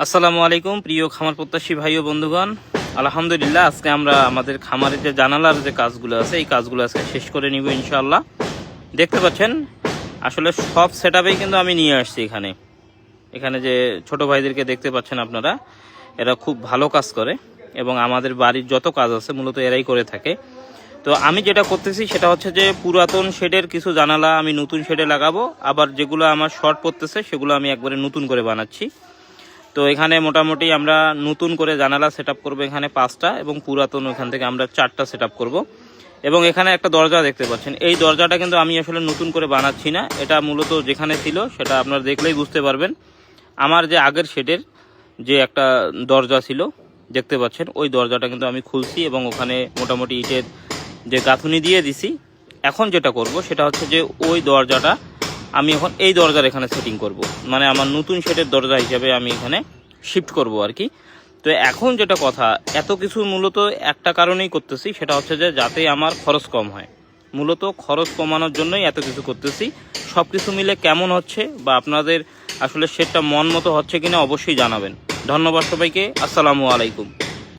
আসসালামু আলাইকুম প্রিয় খামার প্রত্যাশী ভাই ও বন্ধুগণ। আলহামদুলিল্লাহ, আজকে আমরা আমাদের খামারের যে জানালার যে কাজগুলো আছে এই কাজগুলো আজকে শেষ করে নিব ইনশাআল্লাহ। দেখতে পাচ্ছেন আসলে সব সেটআপেই কিন্তু আমি নিয়ে আসছি। এখানে যে ছোট ভাইদেরকে দেখতে পাচ্ছেন আপনারা, এরা খুব ভালো কাজ করে এবং আমাদের বাড়ির যত কাজ আছে মূলত এরাই করে থাকে। তো আমি যেটা করতেছি সেটা হচ্ছে যে পুরাতন শেডের কিছু জানালা আমি নতুন শেডে লাগাবো, আবার যেগুলো আমার শর্ট পড়তেছে সেগুলো আমি একবারে নতুন করে বানাচ্ছি। তো এখানে মোটামুটি আমরা নতুন করে জানালা সেটআপ করব এখানে 5টা, এবং পুরাতন ওখান থেকে আমরা 4টা সেটআপ করব। এবং এখানে একটা দরজা দেখতে পাচ্ছেন, এই দরজাটা কিন্তু আমি আসলে নতুন করে বানাচ্ছি না, এটা মূলত যেখানে ছিল সেটা আপনারা দেখলেই বুঝতে পারবেন। আমার যে আগের শেডের যে একটা দরজা ছিল দেখতে পাচ্ছেন, ওই দরজাটা কিন্তু আমি খুলছি এবং ওখানে মোটামুটি ইটের যে গাঁথুনি দিয়ে দিছি। এখন যেটা করব সেটা হচ্ছে যে ওই দরজাটা আমি এখন এই দরজার এখানে সেটিং করব, মানে আমার নতুন শেডের দরজা হিসেবে আমি এখানে শিফট করব আর কি। তো এখন যেটা কথা, এত কিছু মূলত একটা কারণেই করতেছি, সেটা হচ্ছে যে যাতে আমার খরচ কম হয়। মূলত খরচ কমানোর জন্যই এত কিছু করতেছি। সব কিছু মিলে কেমন হচ্ছে বা আপনাদের আসলে শেডটা মন মতো হচ্ছে কিনা অবশ্যই জানাবেন। ধন্যবাদ সবাইকে, আসসালামু আলাইকুম।